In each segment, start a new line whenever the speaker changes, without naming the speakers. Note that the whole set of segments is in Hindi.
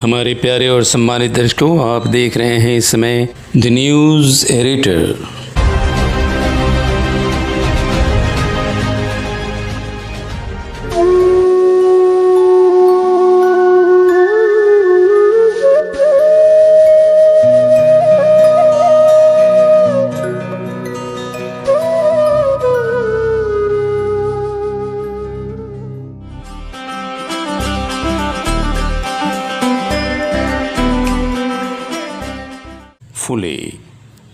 हमारे प्यारे और सम्मानित दर्शकों, आप देख रहे हैं इस समय द न्यूज़ एडिटर। फुले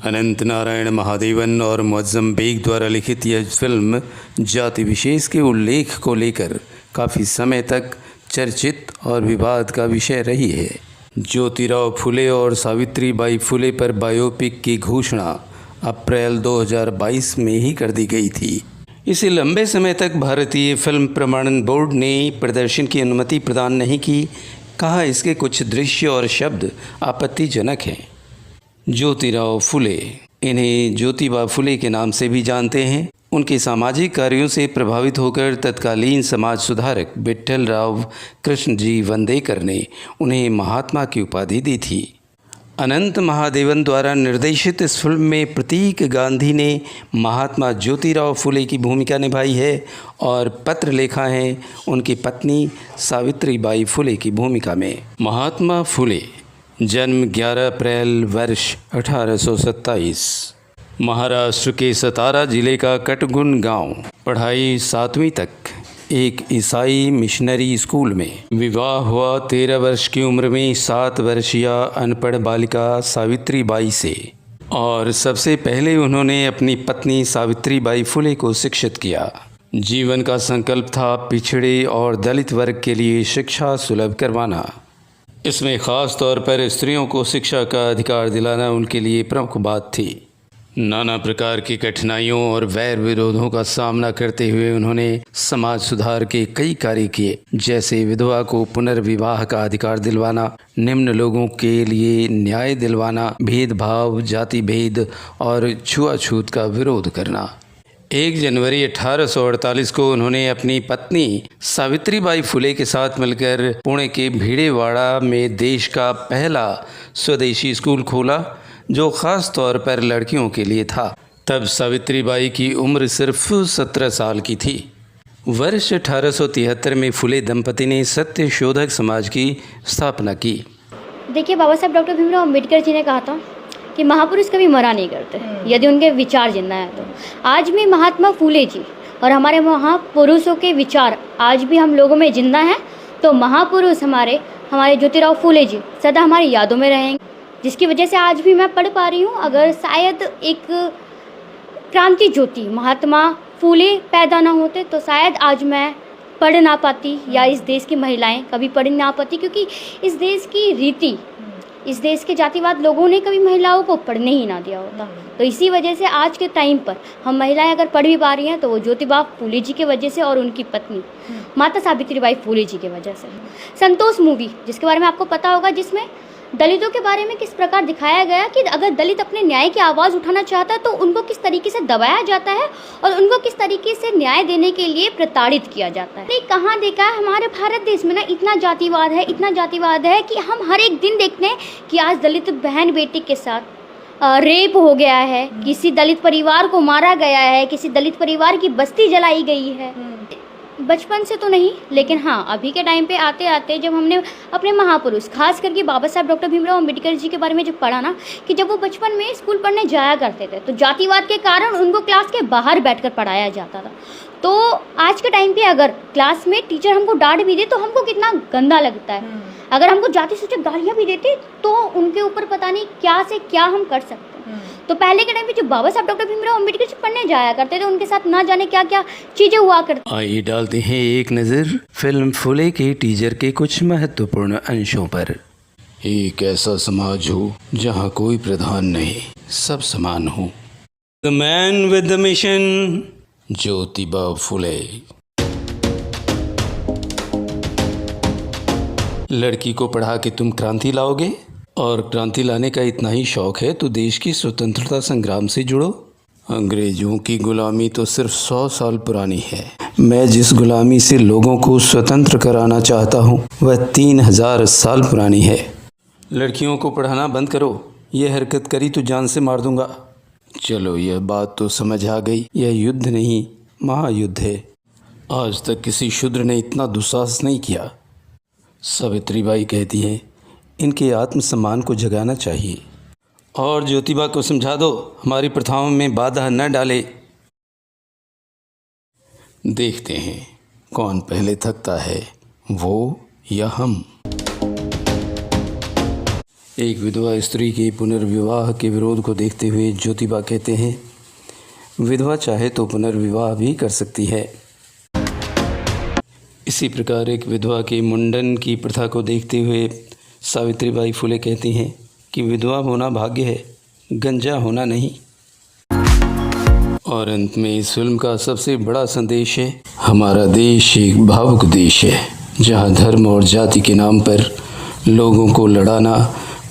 अनंत नारायण महादेवन और मुअज्जम बेग द्वारा लिखित यह फिल्म जाति विशेष के उल्लेख को लेकर काफ़ी समय तक चर्चित और विवाद का विषय रही है। ज्योतिराव फुले और सावित्रीबाई फुले पर बायोपिक की घोषणा अप्रैल 2022 में ही कर दी गई थी। इसे लंबे समय तक भारतीय फिल्म प्रमाणन बोर्ड ने प्रदर्शन की अनुमति प्रदान नहीं की। कहा इसके कुछ दृश्य और शब्द आपत्तिजनक हैं। ज्योतिराव फुले, इन्हें ज्योतिबा फुले के नाम से भी जानते हैं, उनके सामाजिक कार्यों से प्रभावित होकर तत्कालीन समाज सुधारक विट्ठल राव कृष्णजी वंदेकर ने उन्हें महात्मा की उपाधि दी थी। अनंत महादेवन द्वारा निर्देशित इस फिल्म में प्रतीक गांधी ने महात्मा ज्योतिराव फुले की भूमिका निभाई है और पत्र लेखा है उनकी पत्नी सावित्रीबाई फुले की भूमिका में। महात्मा फुले, जन्म 11 अप्रैल वर्ष 1827, महाराष्ट्र के सतारा जिले का कटगुन गांव। पढ़ाई 7वीं तक एक ईसाई मिशनरी स्कूल में। विवाह हुआ 13 वर्ष की उम्र में 7 वर्षीय अनपढ़ बालिका सावित्रीबाई से, और सबसे पहले उन्होंने अपनी पत्नी सावित्रीबाई फुले को शिक्षित किया। जीवन का संकल्प था पिछड़े और दलित वर्ग के लिए शिक्षा सुलभ करवाना। इसमें ख़ास तौर पर स्त्रियों को शिक्षा का अधिकार दिलाना उनके लिए प्रमुख बात थी। नाना प्रकार की कठिनाइयों और वैर विरोधों का सामना करते हुए उन्होंने समाज सुधार के कई कार्य किए, जैसे विधवा को पुनर्विवाह का अधिकार दिलवाना, निम्न लोगों के लिए न्याय दिलवाना, भेदभाव, जाति भेद और छुआछूत का विरोध करना। 1 जनवरी 1848 को उन्होंने अपनी पत्नी सावित्रीबाई फुले के साथ मिलकर पुणे के भिड़ेवाड़ा में देश का पहला स्वदेशी स्कूल खोला, जो ख़ास तौर पर लड़कियों के लिए था। तब सावित्रीबाई की उम्र सिर्फ 17 साल की थी। वर्ष 1873 में फुले दंपति ने सत्यशोधक समाज की स्थापना की।
देखिए, बाबा साहब डॉक्टर भीमराव अम्बेडकर जी ने कहा था कि महापुरुष कभी मरा नहीं करते यदि उनके विचार जिंदा है। तो आज भी महात्मा फुले जी और हमारे महापुरुषों के विचार आज भी हम लोगों में जिंदा हैं। तो महापुरुष हमारे ज्योतिराव फुले जी सदा हमारी यादों में रहेंगे, जिसकी वजह से आज भी मैं पढ़ पा रही हूँ। अगर शायद एक क्रांति ज्योति महात्मा फुले पैदा ना होते तो शायद आज मैं पढ़ ना पाती, या इस देश की महिलाएं कभी पढ़ ना पाती, क्योंकि इस देश की रीति, इस देश के जातिवाद लोगों ने कभी महिलाओं को पढ़ने ही ना दिया होता। तो इसी वजह से आज के टाइम पर हम महिलाएं अगर पढ़ भी पा रही हैं तो वो ज्योतिबा फुले जी की वजह से और उनकी पत्नी माता सावित्रीबाई फुले जी की वजह से। संतोष मूवी, जिसके बारे में आपको पता होगा, जिसमें दलितों के बारे में किस प्रकार दिखाया गया कि अगर दलित अपने न्याय की आवाज़ उठाना चाहता है तो उनको किस तरीके से दबाया जाता है और उनको किस तरीके से न्याय देने के लिए प्रताड़ित किया जाता है। कहाँ देखा है हमारे भारत देश में ना इतना जातिवाद है, इतना जातिवाद है कि हम हर एक दिन देखते हैं कि आज दलित बहन बेटी के साथ रेप हो गया है, किसी दलित परिवार को मारा गया है, किसी दलित परिवार की बस्ती जलाई गई है। बचपन से तो नहीं, लेकिन हाँ अभी के टाइम पे आते आते जब हमने अपने महापुरुष खास करके बाबा साहब डॉक्टर भीमराव अम्बेडकर जी के बारे में जब पढ़ा ना, कि जब वो बचपन में स्कूल पढ़ने जाया करते थे तो जातिवाद के कारण उनको क्लास के बाहर बैठकर पढ़ाया जाता था। तो आज के टाइम पे अगर क्लास में टीचर हमको डांट भी दे तो हमको कितना गंदा लगता है। अगर हमको जाति सूचक गालियाँ भी देते तो उनके ऊपर पता नहीं क्या से क्या हम कर सकते हैं। तो पहले के टाइम पे जो बाबा साहब डॉक्टर भीमराव अम्बेडकर जी पढ़ने जाया करते थे उनके साथ ना जाने क्या क्या चीजें हुआ करती।
आइए डालते हैं एक नज़र फिल्म फुले के टीजर के कुछ महत्वपूर्ण अंशों पर। एक ऐसा समाज हो जहाँ कोई प्रधान नहीं, सब समान हो। The man with the mission, Jyotiba Phule. लड़की को पढ़ा के तुम क्रांति लाओगे, और क्रांति लाने का इतना ही शौक है तो देश की स्वतंत्रता संग्राम से जुड़ो। अंग्रेजों की गुलामी तो सिर्फ 100 साल पुरानी है। मैं जिस गुलामी से लोगों को स्वतंत्र कराना चाहता हूँ वह 3000 साल पुरानी है। लड़कियों को पढ़ाना बंद करो, यह हरकत करी तो जान से मार दूंगा। चलो, यह बात तो समझ आ गई, यह युद्ध नहीं महायुद्ध है। आज तक किसी शूद्र ने इतना दुस्साहस नहीं किया। सावित्रीबाई कहती हैं, इनके आत्मसम्मान को जगाना चाहिए। और ज्योतिबा को समझा दो, हमारी प्रथाओं में बाधा न डाले। देखते हैं कौन पहले थकता है, वो या हम। एक विधवा स्त्री के पुनर्विवाह के विरोध को देखते हुए ज्योतिबा कहते हैं, विधवा चाहे तो पुनर्विवाह भी कर सकती है। इसी प्रकार एक विधवा के मुंडन की प्रथा को देखते हुए सावित्रीबाई फुले कहती हैं कि विधवा होना भाग्य है, गंजा होना नहीं। और अंत में इस फिल्म का सबसे बड़ा संदेश है, हमारा देश एक भावुक देश है जहां धर्म और जाति के नाम पर लोगों को लड़ाना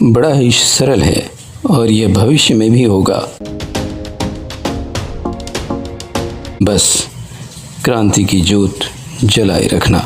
बड़ा ही सरल है और यह भविष्य में भी होगा। बस क्रांति की ज्योत जलाए रखना।